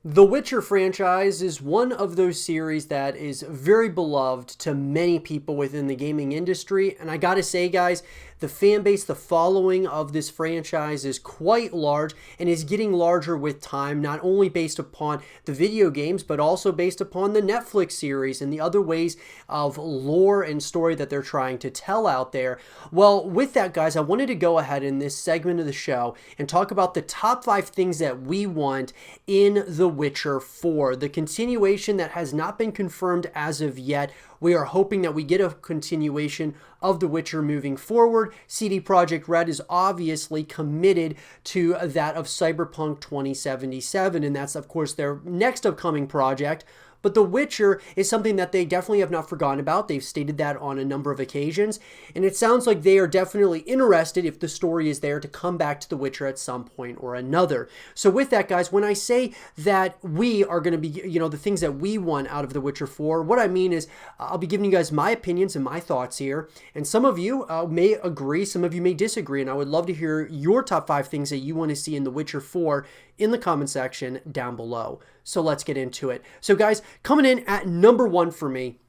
The Witcher franchise is one of those series that is very beloved to many people within the gaming industry. And I gotta say, guys, the fan base, the following of this franchise is quite large and is getting larger with time, not only based upon the video games, but also based upon the Netflix series and the other ways of lore and story that they're trying to tell out there. Well, with that, guys, I wanted to go ahead in this segment of the show and talk about the top 5 things that we want in The Witcher 4, the continuation that has not been confirmed as of yet. We are hoping that we get a continuation of The Witcher moving forward. CD Projekt Red is obviously committed to that of Cyberpunk 2077, and that's, of course, their next upcoming project. But The Witcher is something that they definitely have not forgotten about. They've stated that on a number of occasions. And it sounds like they are definitely interested, if the story is there, to come back to The Witcher at some point or another. So with that, guys, when I say that we are going to be, the things that we want out of The Witcher 4, what I mean is I'll be giving you guys my opinions and my thoughts here. And some of you may agree, some of you may disagree. And I would love to hear your top 5 things that you want to see in The Witcher 4 in the comment section down below. So let's get into it. So guys, coming in at number 1 for me,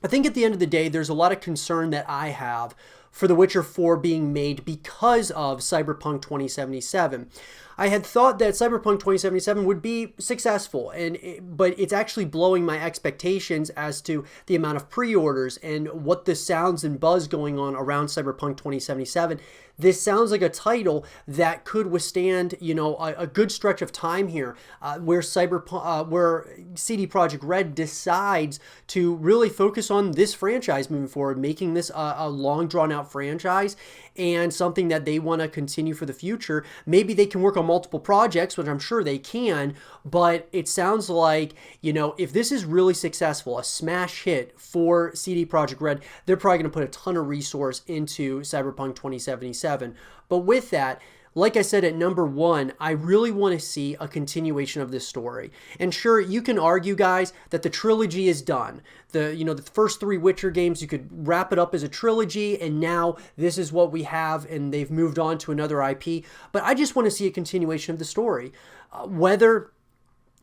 I think at the end of the day, there's a lot of concern that I have for The Witcher 4 being made because of Cyberpunk 2077. I had thought that Cyberpunk 2077 would be successful, but it's actually blowing my expectations as to the amount of pre-orders and what the sounds and buzz going on around Cyberpunk 2077. This sounds like a title that could withstand, a good stretch of time here, where where CD Projekt Red decides to really focus on this franchise moving forward, making this a long drawn-out franchise and something that they want to continue for the future. Maybe they can work on multiple projects, which I'm sure they can, but it sounds like, if this is really successful, a smash hit for CD Projekt Red, they're probably going to put a ton of resource into Cyberpunk 2077. But with that, like I said, at number 1, I really want to see a continuation of this story. And sure, you can argue, guys, that the trilogy is done. The first 3 Witcher games, you could wrap it up as a trilogy, and now this is what we have, and they've moved on to another IP. But I just want to see a continuation of the story. Whether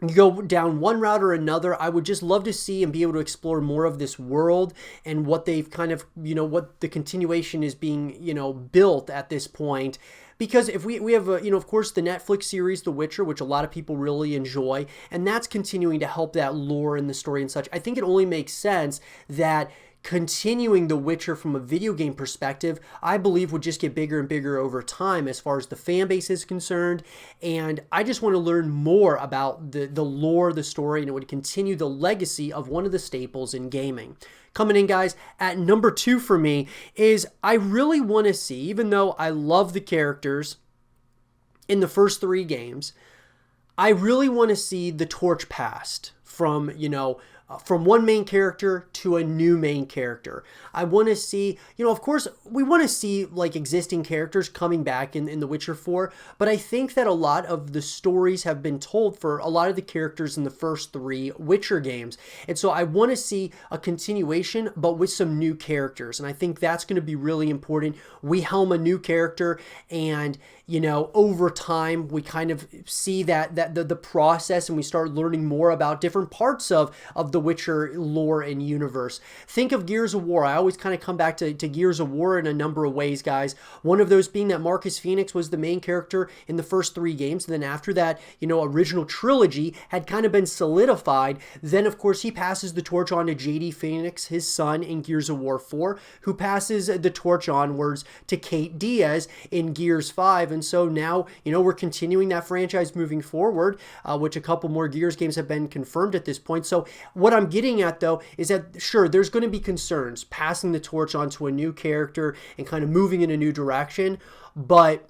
you go down one route or another, I would just love to see and be able to explore more of this world and what they've kind of, what the continuation is being, built at this point. Because if we have, of course, the Netflix series, The Witcher, which a lot of people really enjoy, and that's continuing to help that lore and the story and such, I think it only makes sense that continuing The Witcher from a video game perspective, I believe, would just get bigger and bigger over time as far as the fan base is concerned. And I just want to learn more about the lore, the story, and it would continue the legacy of one of the staples in gaming. Coming in, guys, at number 2 for me is I really want to see, even though I love the characters in the first 3 games, I really want to see the torch passed from, from one main character to a new main character. I want to see, of course, we want to see like existing characters coming back in The Witcher 4, but I think that a lot of the stories have been told for a lot of the characters in the first 3 Witcher games. And so I want to see a continuation, but with some new characters. And I think that's going to be really important. We helm a new character, and over time, we kind of see that the process, and we start learning more about different parts of the Witcher lore and universe. Think of Gears of War. I always kind of come back to Gears of War in a number of ways, guys. One of those being that Marcus Phoenix was the main character in the first 3 games. And then after that, original trilogy had kind of been solidified. Then, of course, he passes the torch on to JD Phoenix, his son, in Gears of War 4, who passes the torch onwards to Kate Diaz in Gears 5. And so now, we're continuing that franchise moving forward, which a couple more Gears games have been confirmed at this point. So what I'm getting at, though, is that, sure, there's going to be concerns passing the torch onto a new character and kind of moving in a new direction. But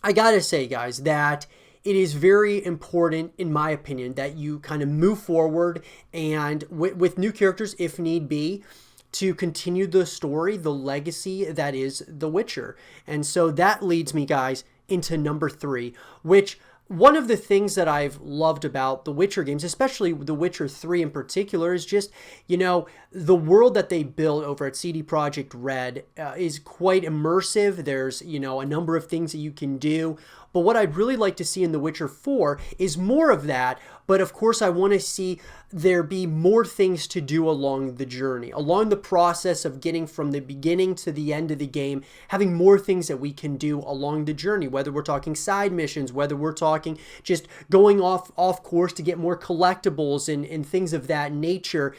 I gotta say, guys, that it is very important, in my opinion, that you kind of move forward and with new characters, if need be, to continue the story, the legacy that is The Witcher. And so that leads me, guys, into number 3, which one of the things that I've loved about the Witcher games, especially The Witcher 3 in particular, is just, the world that they built over at CD Projekt Red is quite immersive. There's, a number of things that you can do. But what I'd really like to see in The Witcher 4 is more of that. But of course, I want to see there be more things to do along the journey, along the process of getting from the beginning to the end of the game, having more things that we can do along the journey, whether we're talking side missions, whether we're talking just going off course to get more collectibles and things of that nature.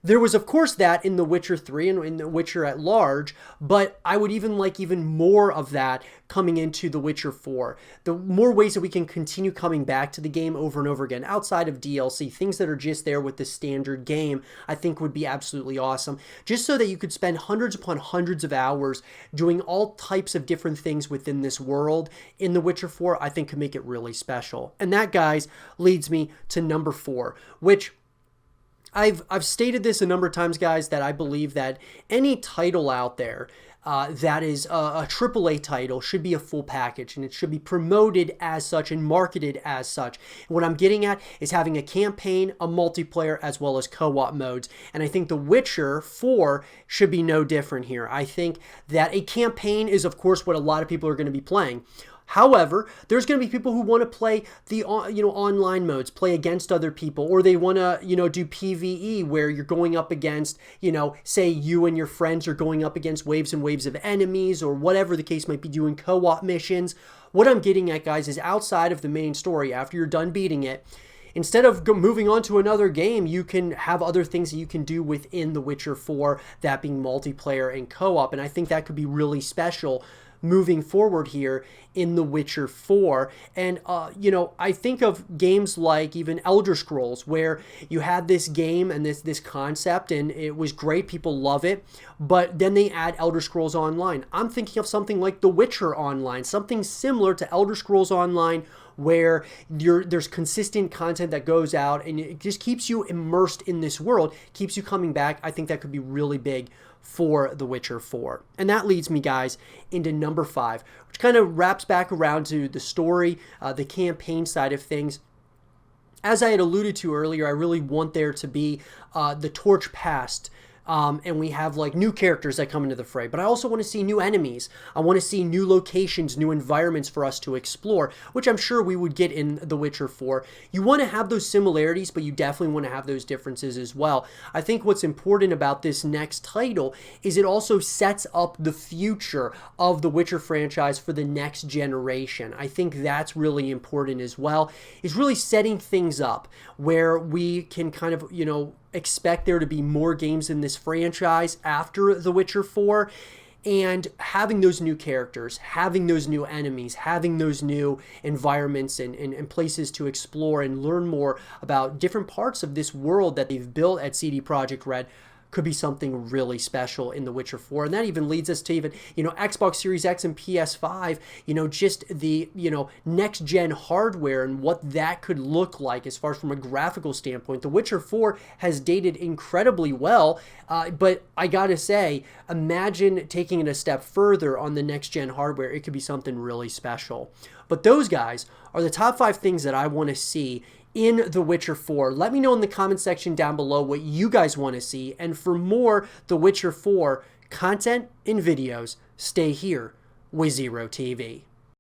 There was, of course, that in The Witcher 3 and in The Witcher at large, but I would even like even more of that coming into The Witcher 4. The more ways that we can continue coming back to the game over and over again, outside of DLC, things that are just there with the standard game, I think would be absolutely awesome. Just so that you could spend hundreds upon hundreds of hours doing all types of different things within this world in The Witcher 4, I think could make it really special. And that, guys, leads me to number 4, which I've stated this a number of times, guys, that I believe that any title out there that is a AAA title should be a full package, and it should be promoted as such and marketed as such. And what I'm getting at is having a campaign, a multiplayer, as well as co-op modes. And I think The Witcher 4 should be no different here. I think that a campaign is, of course, what a lot of people are going to be playing. However, there's going to be people who want to play the online modes, play against other people, or they want to do PvE where you're going up against say you and your friends are going up against waves and waves of enemies, or whatever the case might be, doing co-op missions. What I'm getting at, guys, is outside of the main story, after you're done beating it, instead of moving on to another game, you can have other things that you can do within The Witcher 4, that being multiplayer and co-op, and I think that could be really special moving forward here in The Witcher 4. And, I think of games like even Elder Scrolls, where you had this game and this concept, and it was great, people love it, but then they add Elder Scrolls Online. I'm thinking of something like The Witcher Online, something similar to Elder Scrolls Online, where there's consistent content that goes out, and it just keeps you immersed in this world, keeps you coming back. I think that could be really big for The Witcher 4. And that leads me, guys, into number 5, which kind of wraps back around to the story, the campaign side of things. As I had alluded to earlier, I really want there to be the torch passed. And we have like new characters that come into the fray, but I also want to see new enemies. I want to see new locations, new environments for us to explore, which I'm sure we would get in The Witcher 4. You want to have those similarities, but you definitely want to have those differences as well. I think what's important about this next title is it also sets up the future of the Witcher franchise for the next generation. I think that's really important as well, is really setting things up where we can kind of, expect there to be more games in this franchise after The Witcher 4, and having those new characters, having those new enemies, having those new environments and places to explore and learn more about different parts of this world that they've built at CD Projekt Red could be something really special in The Witcher 4. And that even leads us to even, Xbox Series X and PS5, just the, next gen hardware and what that could look like as far as from a graphical standpoint. The Witcher 4 has dated incredibly well, but I gotta say, imagine taking it a step further on the next gen hardware. It could be something really special. But those, guys, are the top 5 things that I want to see in The Witcher 4. Let me know in the comment section down below what you guys want to see. And for more The Witcher 4 content and videos, stay here with Zero TV.